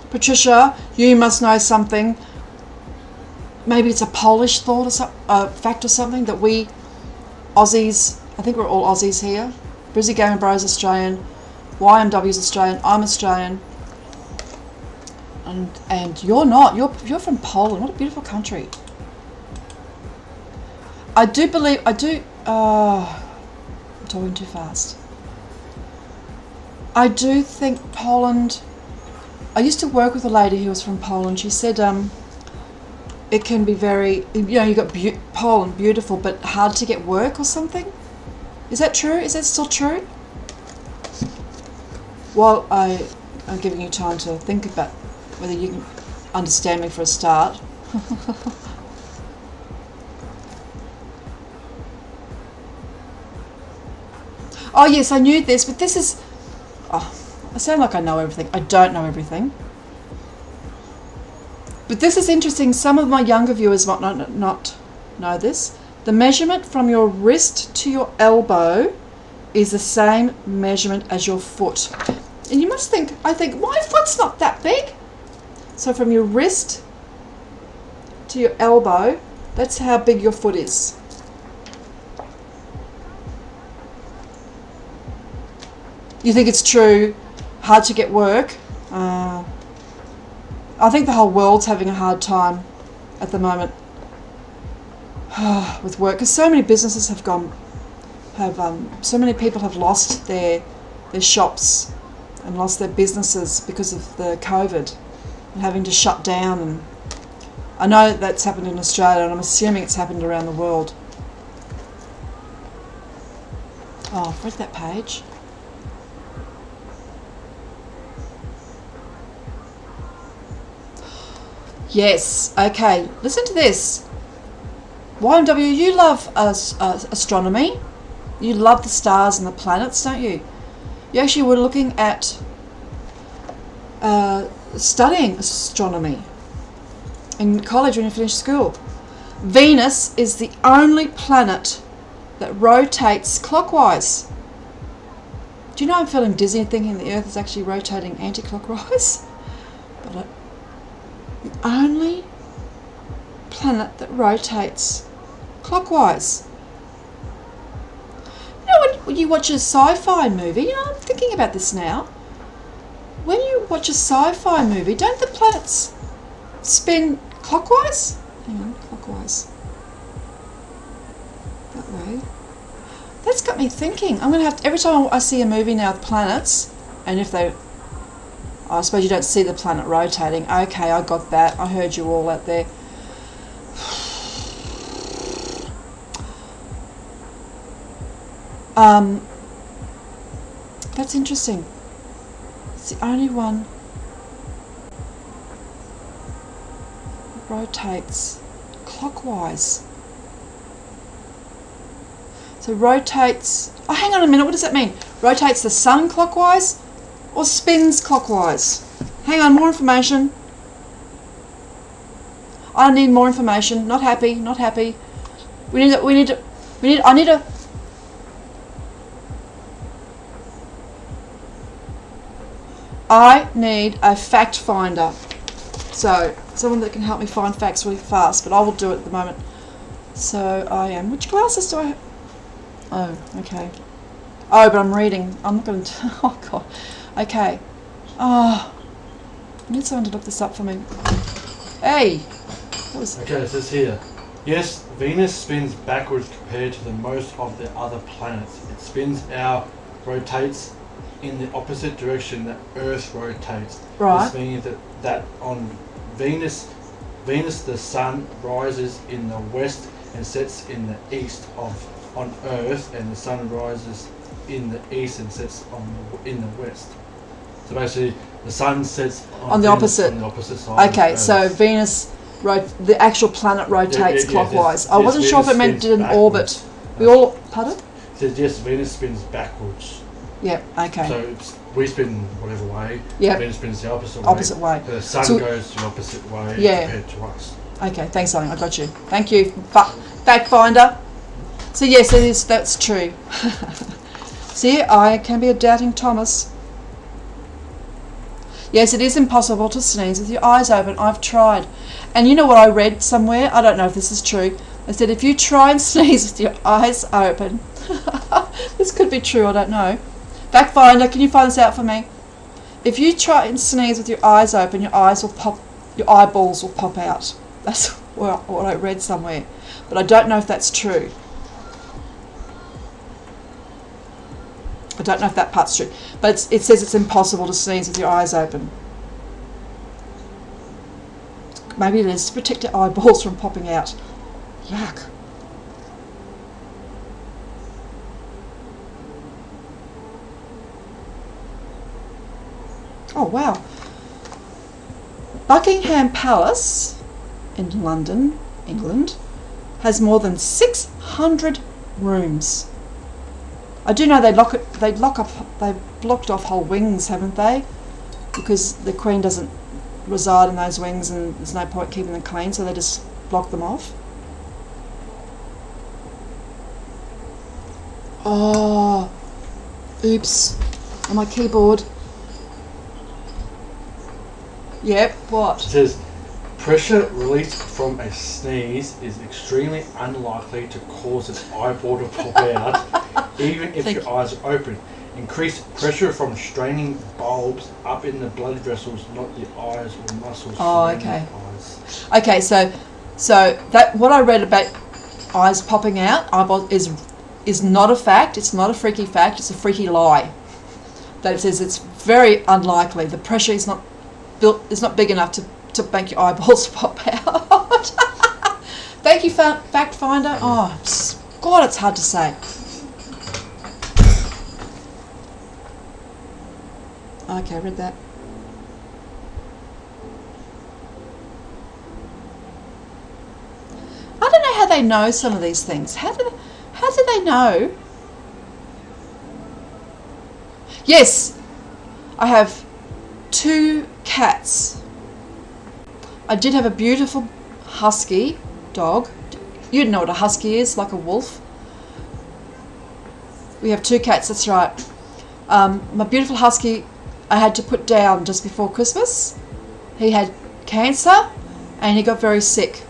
A: Patricia, you must know something. Maybe it's a Polish thought or fact or something that we Aussies, I think we're all Aussies here. Brizzy Gamer Bros Australian, YMW's Australian, I'm Australian. And you're not. You're from Poland. What a beautiful country. I'm talking too fast. I do think Poland. I used to work with a lady who was from Poland. She said it can be very, you got Poland, beautiful, but hard to get work or something. Is that true? Is that still true? Well, I'm giving you time to think about whether you can understand me for a start. Oh yes, I knew this, but this is... Oh, I sound like I know everything. I don't know everything. But this is interesting. Some of my younger viewers might not know this. The measurement from your wrist to your elbow is the same measurement as your foot. And you must think, I think, my foot's not that big. So from your wrist to your elbow, that's how big your foot is. You think it's true, hard to get work? I think the whole world's having a hard time at the moment with work, because so many businesses so many people have lost their shops and lost their businesses because of the COVID and having to shut down. And I know that's happened in Australia, and I'm assuming it's happened around the world. Oh, I've read that page. Yes, okay, listen to this. YMW, you love astronomy. You love the stars and the planets, don't you? You actually were looking at studying astronomy in college when you finished school. Venus is the only planet that rotates clockwise. Do you know I'm feeling dizzy thinking the Earth is actually rotating anti-clockwise? But the only planet that rotates clockwise. You know, when you watch a sci-fi movie, I'm thinking about this now. When you watch a sci-fi movie, don't the planets spin clockwise? Hang on, clockwise. That way. That's got me thinking. I'm going to have to, every time I see a movie now with planets, and if they... I suppose you don't see the planet rotating. Okay, I got that. I heard you all out there. That's interesting. It's the only one that rotates clockwise. So rotates... Oh, hang on a minute. What does that mean? Rotates the sun clockwise or spins clockwise? Hang on, more information. I need more information. Not happy. Not happy. I need a fact finder. So, someone that can help me find facts really fast, but I will do it at the moment. So, I am... Which glasses do I have? Oh, okay. Oh, but I'm reading. I'm not going to... Oh, God. Okay. Oh, I need someone to look this up for me. Hey! That was...
B: Okay, it says here. Yes, Venus spins backwards compared to the most of the other planets. It spins out, rotates in the opposite direction that Earth rotates.
A: Right.
B: This means that on Venus the sun rises in the west and sets in the east on Earth, and the sun rises in the east and sets in the west. So basically, the sun sets on
A: the
B: Venus
A: opposite.
B: on the opposite side.
A: Okay,
B: of
A: so
B: Earth.
A: Venus the actual planet rotates clockwise. I wasn't sure if it meant did an orbit. We all, pardon?
B: It says yes, Venus spins backwards.
A: Yeah, okay.
B: So we spin whatever way.
A: Yep.
B: Venus spins the opposite way.
A: Opposite way.
B: The sun goes the opposite way compared to us.
A: Okay, thanks, darling. I got you. Thank you, fact finder. So yes, it is. That's true. See, I can be a doubting Thomas. Yes, it is impossible to sneeze with your eyes open. I've tried. And you know what I read somewhere? I don't know if this is true. They said if you try and sneeze with your eyes open, this could be true, I don't know. Fact finder, can you find this out for me? If you try and sneeze with your eyes open, your eyeballs will pop out. That's what I read somewhere. But I don't know if that's true. I don't know if that part's true. But it says it's impossible to sneeze with your eyes open. Maybe it is to protect your eyeballs from popping out. Yuck. Oh, wow. Buckingham Palace in London, England, has more than 600 rooms. I do know they've blocked off whole wings, haven't they? Because the Queen doesn't reside in those wings and there's no point keeping them clean, so they just block them off. Oh, oops, on my keyboard. Yep, what?
B: It says, pressure released from a sneeze is extremely unlikely to cause an eyeball to pop out, even if your eyes are open. Increased pressure from straining bulbs up in the blood vessels, not the eyes or muscles.
A: Oh, okay. Okay, so that what I read about eyes popping out, eyeballs, is not a fact. It's not a freaky fact. It's a freaky lie. That it says it's very unlikely. The pressure is not big enough to make your eyeballs pop out. Thank you, fact finder. Oh, God, it's hard to say. Okay, I read that. I don't know how they know some of these things. How do they know? Yes, I have 2 cats. I did have a beautiful husky dog. You'd know what a husky is, like a wolf. We have 2 cats, that's right. My beautiful husky I had to put down just before Christmas. He had cancer and he got very sick.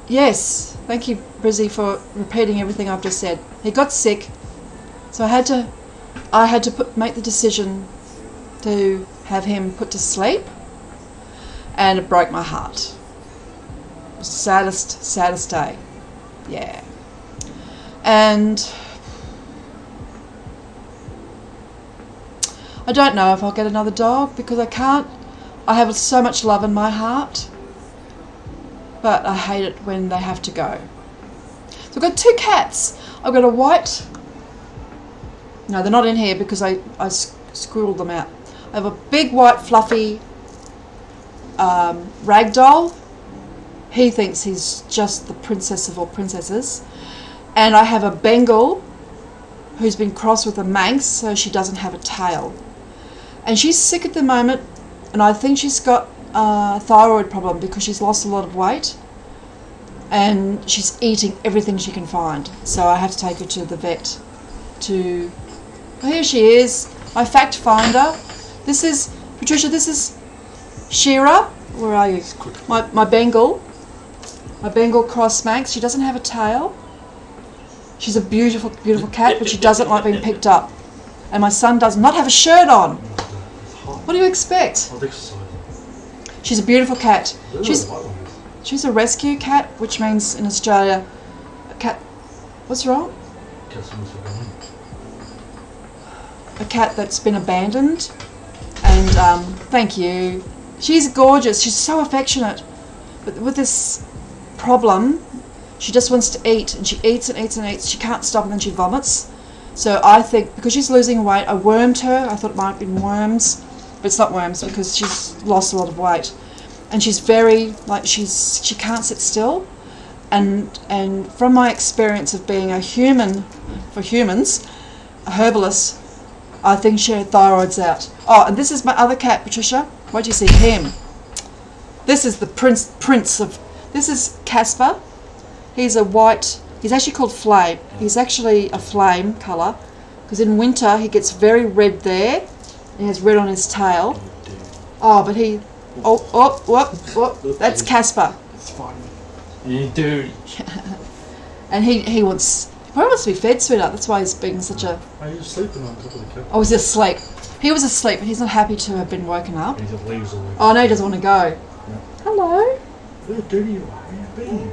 A: Yes, thank you, Brizzy, for repeating everything I've just said. He got sick, so I had to make the decision to have him put to sleep, and it broke my heart. It was the saddest day. Yeah. And I don't know if I'll get another dog because I can't. I have so much love in my heart, but I hate it when they have to go. So I've got 2 cats. I've got a white... No, they're not in here because I squirreled them out. I have a big white fluffy ragdoll. He thinks he's just the princess of all princesses. And I have a Bengal who's been crossed with a Manx, so she doesn't have a tail. And she's sick at the moment, and I think she's got a thyroid problem because she's lost a lot of weight. And she's eating everything she can find. So I have to take her to the vet to... Oh, here she is, my fact finder. This is, Patricia, this is Shira. Where are you? My Bengal. My Bengal cross Manx. She doesn't have a tail. She's a beautiful, beautiful cat, but she doesn't like being picked up. And my son does not have a shirt on. What do you expect? She's a beautiful cat. She's a rescue cat, which means in Australia, a cat... What's wrong? A cat that's been abandoned. And thank you. She's gorgeous. She's so affectionate. But with this problem, she just wants to eat, and she eats and eats and eats. She can't stop, and then she vomits. So I think because she's losing weight, I wormed her. I thought it might have been worms, but it's not worms because she's lost a lot of weight, and she's very like she can't sit still, and from my experience of being a human for humans, a herbalist, I think her thyroid's out. Oh, and this is my other cat, Patricia. Why'd you see him? This is the prince of. This is Casper. He's a white. He's actually called Flame. He's actually a flame colour because in winter he gets very red there. He has red on his tail. Oh, but he. That's Casper.
B: It's fine. You dirty.
A: And he wants. He probably wants to be fed, sweetheart. That's why he's being such a.
B: Are you sleeping on top of the couch?
A: Oh, he's asleep. He was asleep, but he's not happy to have been woken up.
B: He just leaves all.
A: Oh no, he doesn't want to go.
B: Yeah.
A: Hello.
B: Where dirty you are? Where you been?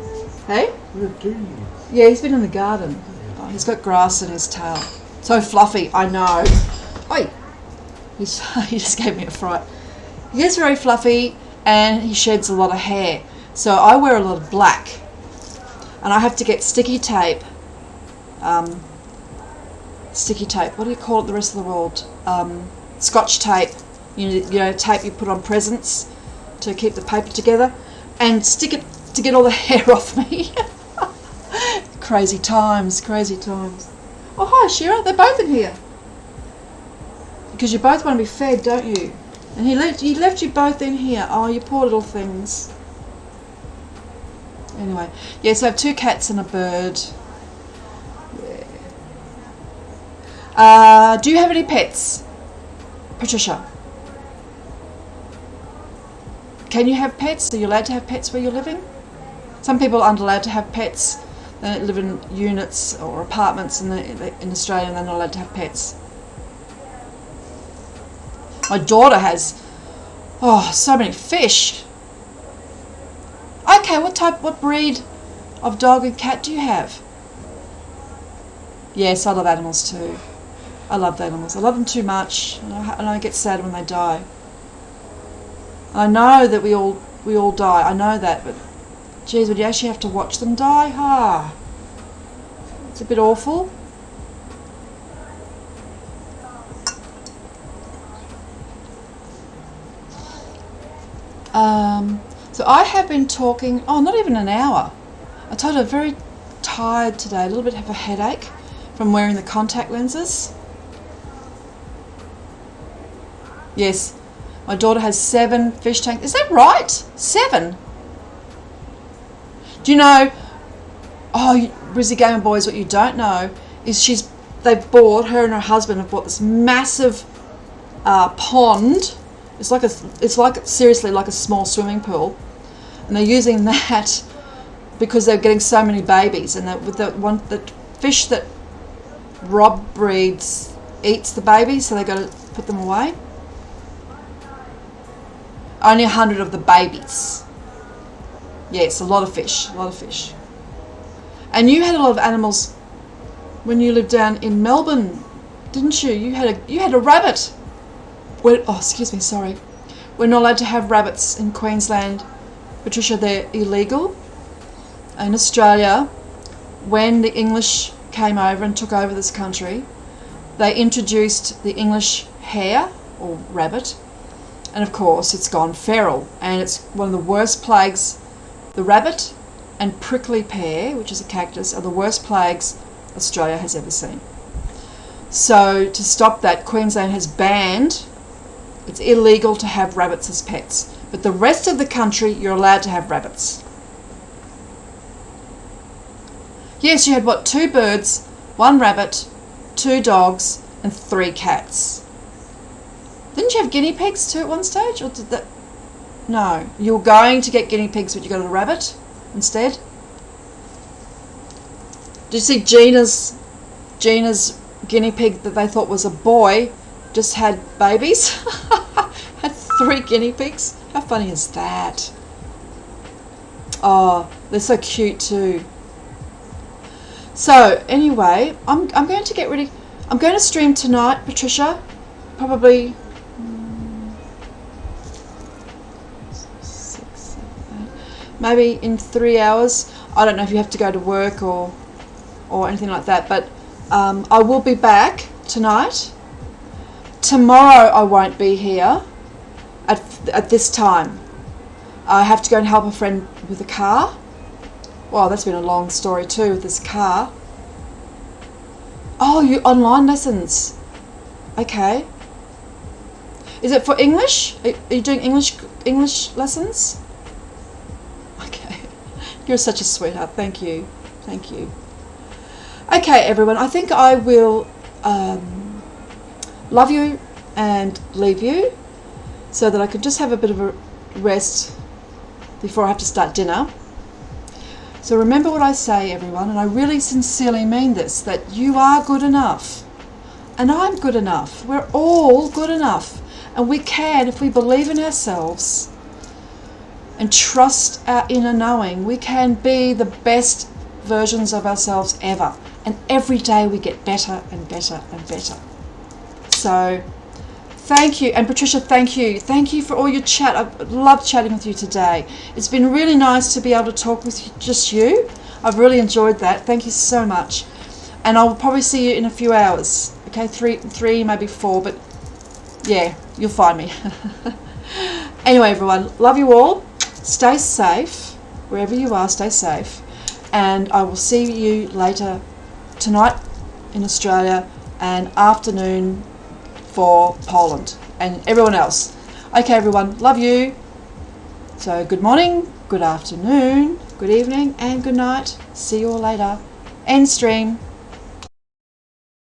A: Hey?
B: Where dirty you are?
A: Yeah, he's been in the garden. Oh, he's got grass in his tail. So fluffy, I know. Oi! He just gave me a fright. He is very fluffy and he sheds a lot of hair. So I wear a lot of black. And I have to get sticky tape. Sticky tape. What do you call it the rest of the world? Scotch tape. You know, tape you put on presents to keep the paper together. And stick it to get all the hair off me. Crazy times, crazy times. Oh, hi, Shira. They're both in here. Because you both want to be fed, don't you? And he left you both in here. Oh, you poor little things. Anyway, yeah, so I have 2 cats and a bird. Yeah. Do you have any pets, Patricia? Can you have pets? Are you allowed to have pets where you're living? Some people aren't allowed to have pets. They live in units or apartments in Australia and they're not allowed to have pets. My daughter has, so many fish. Okay, what breed of dog and cat do you have? Yes, I love animals too. I love the animals. I love them too much, and I get sad when they die. I know that we all die. I know that, but geez, would you actually have to watch them die? It's a bit awful. So I have been talking, not even an hour. I told her I'm very tired today, a little bit of a headache from wearing the contact lenses. Yes, my daughter has 7 fish tanks. Is that right? 7? Do you know, Brizzy Gamer Boys, what you don't know is her and her husband have bought this massive pond. It's like seriously like a small swimming pool, and they're using that because they're getting so many babies. And the fish that Rob breeds eats the babies, so they've got to put them away. Only 100 of the babies. Yes, a lot of fish, And you had a lot of animals when you lived down in Melbourne, didn't you? You had a rabbit. Excuse me, sorry. We're not allowed to have rabbits in Queensland. Patricia, they're illegal. In Australia, when the English came over and took over this country, they introduced the English hare, or rabbit, and of course it's gone feral, and it's one of the worst plagues. The rabbit and prickly pear, which is a cactus, are the worst plagues Australia has ever seen. So to stop that, Queensland has banned. It's illegal to have rabbits as pets, but the rest of the country you're allowed to have rabbits. Yes, you had 2 birds, 1 rabbit, 2 dogs, and 3 cats. Didn't you have guinea pigs too at one stage, or did that? No, you were going to get guinea pigs, but you got a rabbit instead. Did you see Gina's guinea pig that they thought was a boy? Just had babies. Had 3 guinea pigs. How funny is that? Oh, they're so cute too. So anyway, I'm going to get ready. I'm going to stream tonight, Patricia. Probably 6, 7, 8. Maybe in 3 hours. I don't know if you have to go to work or anything like that. But I will be back tonight. Tomorrow I won't be here at this time. I have to go and help a friend with a car. Well, that's been a long story too with this car. Oh, you online lessons. Okay. Is it for English? Are you doing English lessons? Okay. You're such a sweetheart. Thank you. Thank you. Okay, everyone. I think I will love you and leave you so that I can just have a bit of a rest before I have to start dinner. So remember what I say, everyone, and I really sincerely mean this, that you are good enough. And I'm good enough. We're all good enough. And we can, if we believe in ourselves and trust our inner knowing, we can be the best versions of ourselves ever. And every day we get better and better and better. So thank you. And Patricia, thank you. Thank you for all your chat. I've loved chatting with you today. It's been really nice to be able to talk with just you. I've really enjoyed that. Thank you so much. And I'll probably see you in a few hours. Okay, three, maybe 4, but yeah, you'll find me. Anyway, everyone, love you all. Stay safe. Wherever you are, stay safe. And I will see you later tonight in Australia and afternoon for Poland and everyone else. Okay, everyone, love you. So good morning, good afternoon, good evening, and good night. See you all later. End stream.